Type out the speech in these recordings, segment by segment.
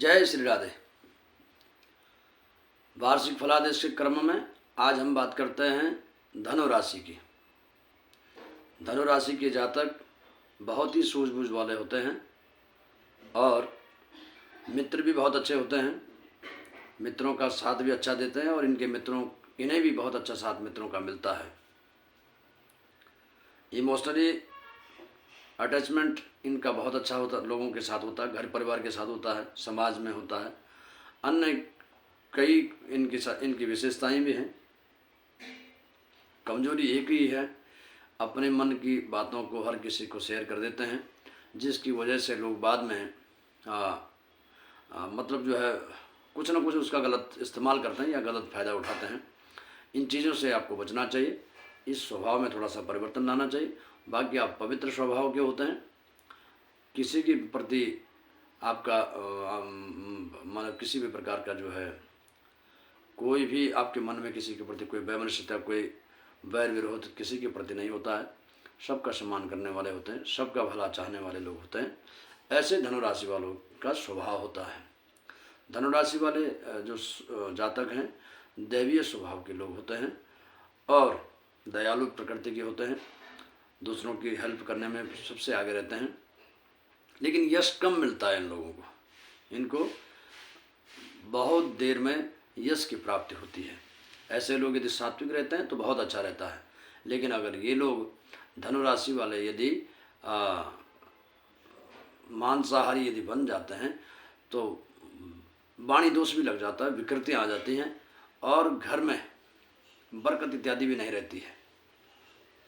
जय श्री राधे। वार्षिक फलादेश के क्रम में आज हम बात करते हैं धनु राशि की। धनु राशि के जातक बहुत ही सूझबूझ वाले होते हैं और मित्र भी बहुत अच्छे होते हैं। मित्रों का साथ भी अच्छा देते हैं और इन्हें भी बहुत अच्छा साथ मित्रों का मिलता है। इमोशनली अटैचमेंट इनका बहुत अच्छा होता है, लोगों के साथ होता है, घर परिवार के साथ होता है, समाज में होता है। अन्य कई इनकी विशेषताएं भी हैं। कमजोरी एक ही है, अपने मन की बातों को हर किसी को शेयर कर देते हैं, जिसकी वजह से लोग बाद में मतलब जो है कुछ ना कुछ उसका गलत इस्तेमाल करते हैं या गलत फ़ायदा उठाते हैं। इन चीज़ों से आपको बचना चाहिए। इस स्वभाव में थोड़ा सा परिवर्तन लाना चाहिए। बाकी आप पवित्र स्वभाव के होते हैं। किसी के प्रति आपका मतलब किसी भी प्रकार का जो है कोई भी आपके मन में किसी के प्रति कोई वैमनस्यता, कोई वैर विरोध किसी के प्रति नहीं होता है। सबका सम्मान करने वाले होते हैं, सबका भला चाहने वाले लोग होते हैं। ऐसे धनुराशि वालों का स्वभाव होता है। धनुराशि वाले जो जातक हैं दैवीय स्वभाव के लोग होते हैं और दयालु प्रकृति के होते हैं। दूसरों की हेल्प करने में सबसे आगे रहते हैं, लेकिन यश कम मिलता है इन लोगों को। इनको बहुत देर में यश की प्राप्ति होती है। ऐसे लोग यदि सात्विक रहते हैं तो बहुत अच्छा रहता है, लेकिन अगर ये लोग धनुराशि वाले यदि मांसाहारी यदि बन जाते हैं तो वाणी दोष भी लग जाता है, विकृतियाँ आ जाती हैं और घर में बरकत इत्यादि भी नहीं रहती है।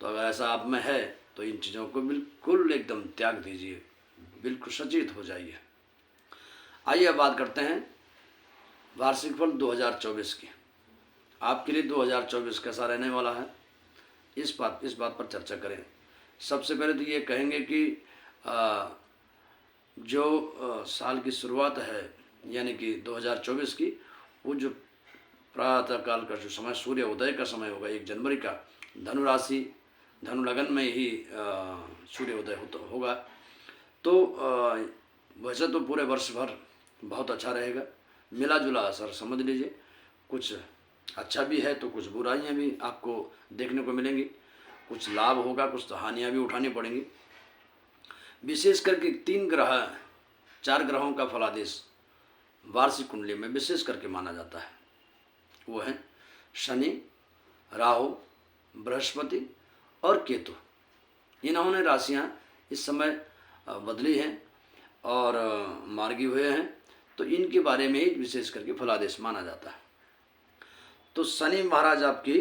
तो अगर ऐसा आप में है तो इन चीज़ों को बिल्कुल एकदम त्याग दीजिए, बिल्कुल सचेत हो जाइए। आइए अब बात करते हैं वार्षिक फल 2024 की। आपके लिए 2024 कैसा रहने वाला है, इस बात पर चर्चा करें। सबसे पहले तो ये कहेंगे कि जो साल की शुरुआत है यानी कि 2024 की, वो जो प्रातःकाल का जो समय सूर्य उदय का समय होगा 1 जनवरी का, धनु राशि धनु लगन में ही सूर्य उदय होगा। तो वैसे तो पूरे वर्ष भर बहुत अच्छा रहेगा। मिला जुला असर समझ लीजिए। कुछ अच्छा भी है तो कुछ बुराइयां भी आपको देखने को मिलेंगी। कुछ लाभ होगा, कुछ तो हानियाँ भी उठानी पड़ेंगी। विशेष करके 4 ग्रहों का फलादेश वार्षिक कुंडली में विशेष करके माना जाता है। वो है शनि, राहु, बृहस्पति और केतु। इन्होंने राशियां इस समय बदली हैं और मार्गी हुए हैं, तो इनके बारे में ही विशेष करके फलादेश माना जाता है। तो शनि महाराज आपकी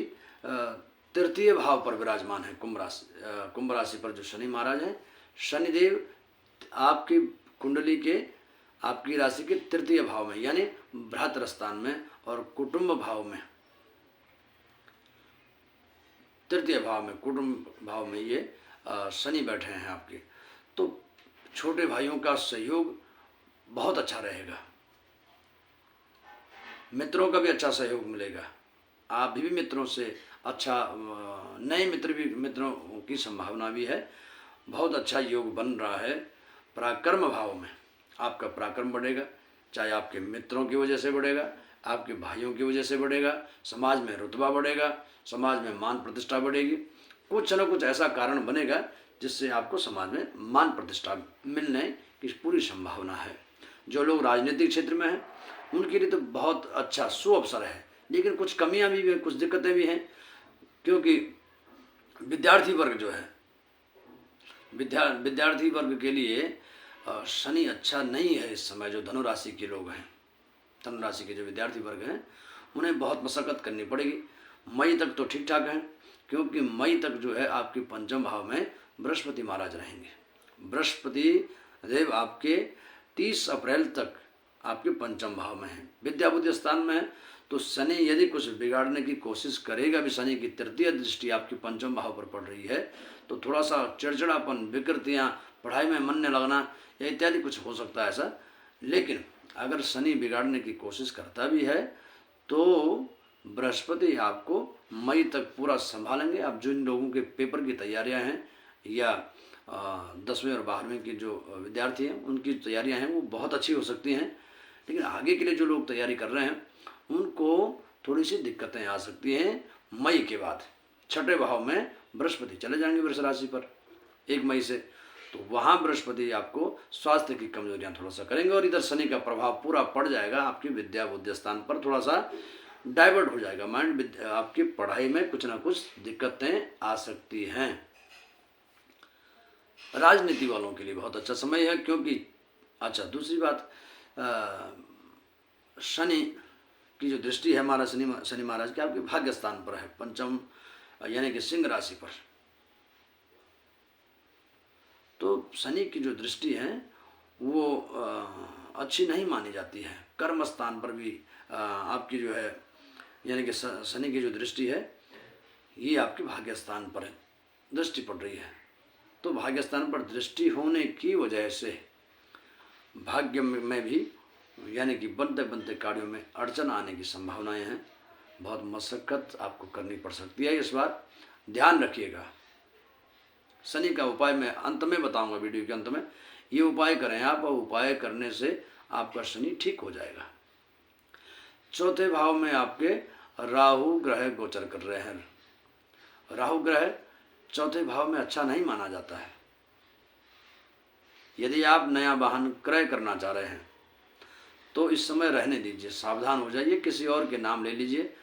तृतीय भाव पर विराजमान है। कुंभ राशि पर जो शनि महाराज हैं, शनिदेव आपकी कुंडली के आपकी राशि के तृतीय भाव में यानी बृहत स्थान में और कुटुंब भाव में, तृतीय भाव में कुटुंब भाव में ये शनि बैठे हैं आपके। तो छोटे भाइयों का सहयोग बहुत अच्छा रहेगा। मित्रों का भी अच्छा सहयोग मिलेगा। आप भी मित्रों से अच्छा नए मित्रों की संभावना भी है। बहुत अच्छा योग बन रहा है। पराक्रम भाव में आपका पराक्रम बढ़ेगा, चाहे आपके मित्रों की वजह से बढ़ेगा, आपके भाइयों की वजह से बढ़ेगा, समाज में रुतबा बढ़ेगा, समाज में मान प्रतिष्ठा बढ़ेगी। कुछ न कुछ ऐसा कारण बनेगा जिससे आपको समाज में मान प्रतिष्ठा मिलने की पूरी संभावना है। जो लोग राजनीतिक क्षेत्र में हैं उनके लिए तो बहुत अच्छा सुअवसर है, लेकिन कुछ कमियां भी हैं, कुछ दिक्कतें भी हैं, क्योंकि विद्यार्थी वर्ग जो है विद्यार्थी वर्ग के लिए शनि अच्छा नहीं है इस समय। जो धनु राशि के लोग हैं, धनु राशि के जो विद्यार्थी वर्ग हैं, उन्हें बहुत मशक्कत करनी पड़ेगी। मई तक तो ठीक ठाक है, क्योंकि मई तक जो है आपके पंचम भाव में बृहस्पति महाराज रहेंगे। बृहस्पति देव आपके 30 अप्रैल तक आपके पंचम भाव में हैं, विद्या बुद्धि स्थान में है। तो शनि यदि कुछ बिगाड़ने की कोशिश करेगा भी, शनि की तृतीय दृष्टि आपके पंचम भाव पर पड़ रही है, तो थोड़ा सा चिड़चिड़ापन, विकृतियाँ, पढ़ाई में मन न लगना या इत्यादि कुछ हो सकता है ऐसा। लेकिन अगर शनि बिगाड़ने की कोशिश करता भी है तो बृहस्पति आपको मई तक पूरा संभालेंगे। अब जिन लोगों के पेपर की तैयारियां हैं या 10वीं और 12वीं की जो विद्यार्थी हैं उनकी तैयारियां हैं वो बहुत अच्छी हो सकती हैं। लेकिन आगे के लिए जो लोग तैयारी कर रहे हैं उनको थोड़ी सी दिक्कतें आ सकती हैं मई के बाद। 6ठे भाव में बृहस्पति चले जाएंगे वृष राशि पर 1 मई से, तो वहाँ बृहस्पति आपको स्वास्थ्य की कमजोरियाँ थोड़ा सा करेंगे, और इधर शनि का प्रभाव पूरा पड़ जाएगा आपकी विद्या बुद्धि स्थान पर, थोड़ा सा डाइवर्ट हो जाएगा माइंड, आपकी पढ़ाई में कुछ ना कुछ दिक्कतें आ सकती हैं। राजनीति वालों के लिए बहुत अच्छा समय है, क्योंकि अच्छा दूसरी बात, शनि की जो दृष्टि है हमारा शनि महाराज के आपके भाग्य स्थान पर है, पंचम यानी कि सिंह राशि पर। तो शनि की जो दृष्टि है वो अच्छी नहीं मानी जाती है। कर्म स्थान पर भी आपकी जो है यानी कि शनि की जो दृष्टि है ये आपके भाग्य स्थान पर दृष्टि पड़ रही है। तो भाग्य स्थान पर दृष्टि होने की वजह से भाग्य में भी यानी कि बनते बनते कार्यों में अड़चन आने की संभावनाएं हैं। बहुत मशक्कत आपको करनी पड़ सकती है इस बार, ध्यान रखिएगा। शनि का उपाय मैं अंत में बताऊंगा, वीडियो के अंत में। ये उपाय करें आप, और उपाय करने से आपका शनि ठीक हो जाएगा। 4थे भाव में आपके राहु ग्रह गोचर कर रहे हैं। राहु ग्रह 4थे भाव में अच्छा नहीं माना जाता है। यदि आप नया वाहन क्रय करना चाह रहे हैं तो इस समय रहने दीजिए, सावधान हो जाइए, किसी और के नाम ले लीजिए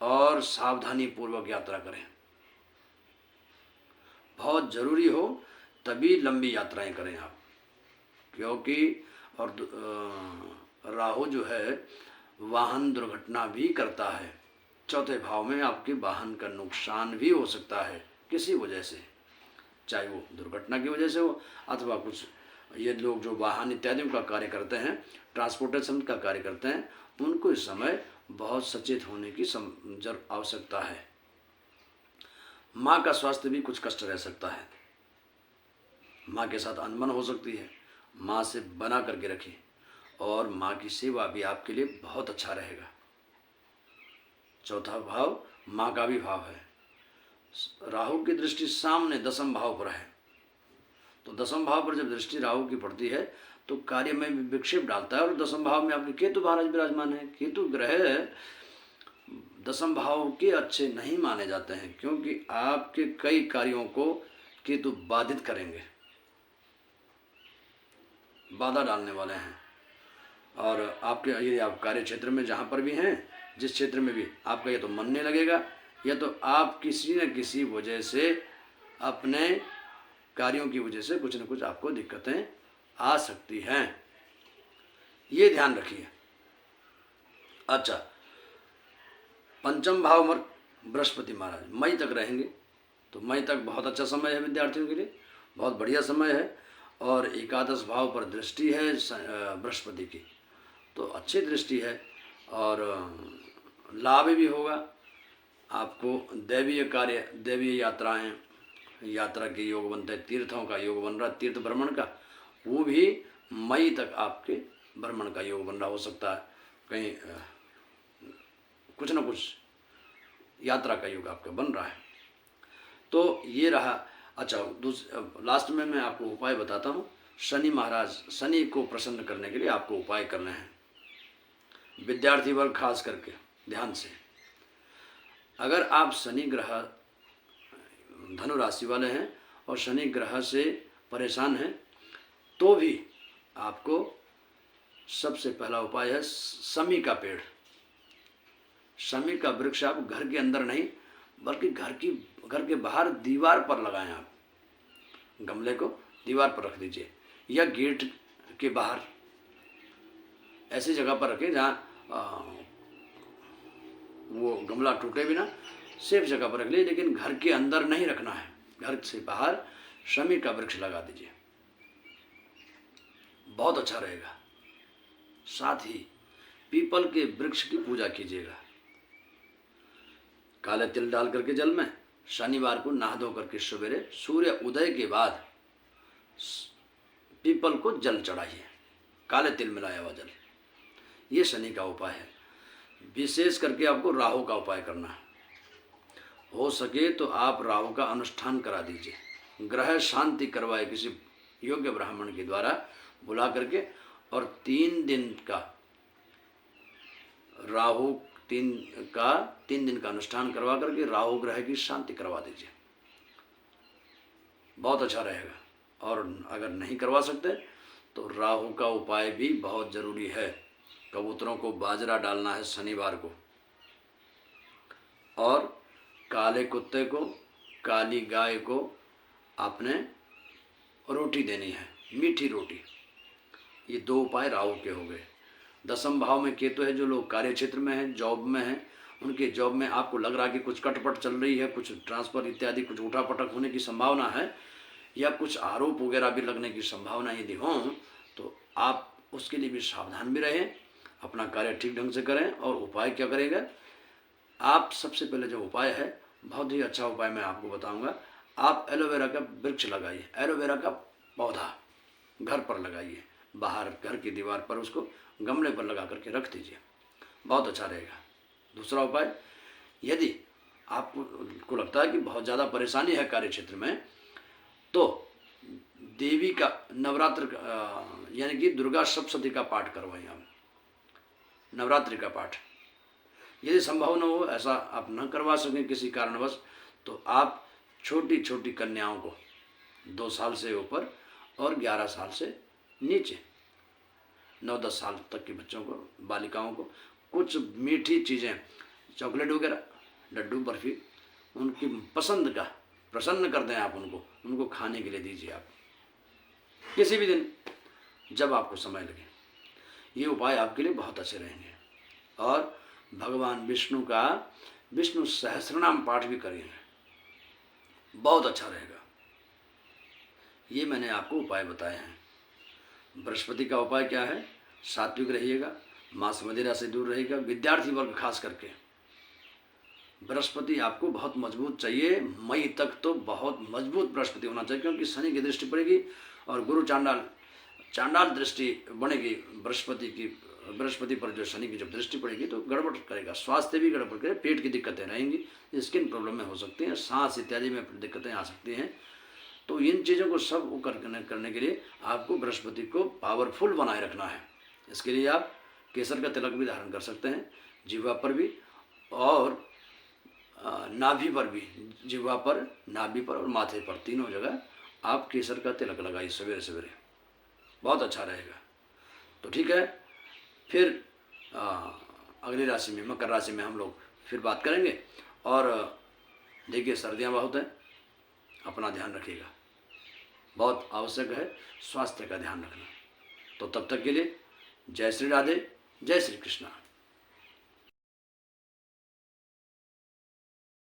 और सावधानी पूर्वक यात्रा करें। बहुत ज़रूरी हो तभी लंबी यात्राएं करें आप, क्योंकि और राहु जो है वाहन दुर्घटना भी करता है। 4थे भाव में आपके वाहन का नुकसान भी हो सकता है किसी वजह से, चाहे वो दुर्घटना की वजह से हो अथवा कुछ ये लोग जो वाहन इत्यादि का कार्य करते हैं, ट्रांसपोर्टेशन का कार्य करते हैं, उनको इस समय बहुत सचेत होने की आवश्यकता है। माँ का स्वास्थ्य भी कुछ कष्ट रह सकता है, माँ के साथ अनबन हो सकती है। माँ से बना करके रखें, और माँ की सेवा भी आपके लिए बहुत अच्छा रहेगा। 4था भाव माँ का भी भाव है। राहु की दृष्टि सामने 10म भाव पर है, तो 10म भाव पर जब दृष्टि राहु की पड़ती है तो कार्य में भी विक्षेप डालता है। और 10म भाव में आपके केतु महाराज विराजमान है। केतु ग्रह 10म भाव के अच्छे नहीं माने जाते हैं, क्योंकि आपके कई कार्यों को केतु बाधित करेंगे, बाधा डालने वाले हैं। और आपके यदि आप कार्य क्षेत्र में जहाँ पर भी हैं, जिस क्षेत्र में भी आपका या तो मन नहीं लगेगा, या तो आप किसी न किसी वजह से अपने कार्यों की वजह से कुछ न कुछ आपको दिक्कतें आ सकती हैं, ये ध्यान रखिए। अच्छा, 5म भाव में बृहस्पति महाराज मई तक रहेंगे, तो मई तक बहुत अच्छा समय है विद्यार्थियों के लिए, बहुत बढ़िया समय है। और 11 भाव पर दृष्टि है बृहस्पति की, तो अच्छी दृष्टि है और लाभ भी होगा आपको। दैवीय कार्य, दैवीय यात्राएं, यात्रा के योग बनते हैं, तीर्थों का योग बन रहा है, तीर्थ भ्रमण का, वो भी मई तक आपके भ्रमण का योग बन रहा हो सकता है। कहीं कुछ न कुछ यात्रा का योग आपका बन रहा है। तो ये रहा। अच्छा, लास्ट में मैं आपको उपाय बताता हूँ। शनि महाराज, शनि को प्रसन्न करने के लिए आपको उपाय करने हैं। विद्यार्थी वर्ग खास करके ध्यान से, अगर आप शनि ग्रह धनु राशि वाले हैं और शनि ग्रह से परेशान हैं, तो भी आपको सबसे पहला उपाय है शमी का पेड़। शमी का वृक्ष आप घर के अंदर नहीं बल्कि घर के बाहर दीवार पर लगाएं। आप गमले को दीवार पर रख दीजिए या गेट के बाहर ऐसी जगह पर रखें जहाँ वो गमला टूटे बिना, सेफ जगह पर रख लीजिए, लेकिन घर के अंदर नहीं रखना है। घर से बाहर शमी का वृक्ष लगा दीजिए, बहुत अच्छा रहेगा। साथ ही पीपल के वृक्ष की पूजा कीजिएगा। काले तिल डाल करके जल में शनिवार को नहा धो करके सवेरे सूर्य उदय के बाद पीपल को जल चढ़ाइए, काले तिल मिलाया हुआ जल। ये शनि का उपाय है। विशेष करके आपको राहु का उपाय करना है। हो सके तो आप राहु का अनुष्ठान करा दीजिए, ग्रह शांति करवाए किसी योग्य ब्राह्मण के द्वारा बुला करके, और 3 दिन का राहु 3 दिन का अनुष्ठान करवा करके राहु ग्रह की शांति करवा दीजिए, बहुत अच्छा रहेगा। और अगर नहीं करवा सकते तो राहु का उपाय भी बहुत ज़रूरी है। कबूतरों को बाजरा डालना है शनिवार को, और काले कुत्ते को, काली गाय को आपने रोटी देनी है, मीठी रोटी। ये 2 उपाय राहु के हो गए। 10वें भाव में केतु है, जो लोग कार्य क्षेत्र में हैं, जॉब में हैं, उनके जॉब में आपको लग रहा है कि कुछ कटपट चल रही है, कुछ ट्रांसफ़र इत्यादि कुछ उठापटक होने की संभावना है, या कुछ आरोप वगैरह भी लगने की संभावना यदि हो, तो आप उसके लिए भी सावधान भी रहें, अपना कार्य ठीक ढंग से करें। और उपाय क्या करेंगे आप? सबसे पहले जो उपाय है, बहुत ही अच्छा उपाय मैं आपको बताऊंगा। आप एलोवेरा का वृक्ष लगाइए, एलोवेरा का पौधा घर पर लगाइए, बाहर घर की दीवार पर उसको गमले पर लगा करके रख दीजिए, बहुत अच्छा रहेगा। दूसरा उपाय, यदि आपको लगता है कि बहुत ज़्यादा परेशानी है कार्य क्षेत्र में, तो देवी का नवरात्र यानी कि दुर्गा सप्तशती का पाठ करवाइए आप, नवरात्रि का पाठ। यदि संभव न हो, ऐसा आप न करवा सकें किसी कारणवश, तो आप छोटी छोटी कन्याओं को 2 साल से ऊपर और 11 साल से नीचे 9-10 साल तक के बच्चों को, बालिकाओं को कुछ मीठी चीज़ें, चॉकलेट वगैरह, लड्डू, बर्फ़ी, उनकी पसंद का प्रसन्न कर दें आप उनको खाने के लिए दीजिए आप, किसी भी दिन जब आपको समय लगे। ये उपाय आपके लिए बहुत अच्छे रहेंगे। और भगवान विष्णु का विष्णु सहस्रनाम पाठ भी करेंगे, बहुत अच्छा रहेगा। ये मैंने आपको उपाय बताए हैं। बृहस्पति का उपाय क्या है? सात्विक रहिएगा, मांस मदिरा से दूर रहेगा। विद्यार्थी वर्ग खास करके बृहस्पति आपको बहुत मजबूत चाहिए, मई तक तो बहुत मजबूत बृहस्पति होना चाहिए, क्योंकि शनि की दृष्टि पड़ेगी और गुरु चांडाल दृष्टि बनेगी बृहस्पति पर। जो शनि की जब दृष्टि पड़ेगी तो गड़बड़ करेगा, स्वास्थ्य भी गड़बड़ करेगा, पेट की दिक्कतें रहेंगी, स्किन प्रॉब्लम में हो सकती हैं, सांस इत्यादि में दिक्कतें आ सकती हैं। तो इन चीज़ों को सब करने के लिए आपको बृहस्पति को पावरफुल बनाए रखना है। इसके लिए आप केसर का तिलक भी धारण कर सकते हैं, जिह्वा पर भी और नाभि पर भी, जिह्वा पर, नाभि पर और माथे पर, तीनों जगह आप केसर का तिलक लगाइए सवेरे सवेरे, बहुत अच्छा रहेगा। तो ठीक है, फिर अगली राशि में, मकर राशि में हम लोग फिर बात करेंगे। और देखिए सर्दियाँ बहुत हैं, अपना ध्यान रखिएगा, बहुत आवश्यक है स्वास्थ्य का ध्यान रखना। तो तब तक के लिए जय श्री राधे, जय श्री कृष्णा।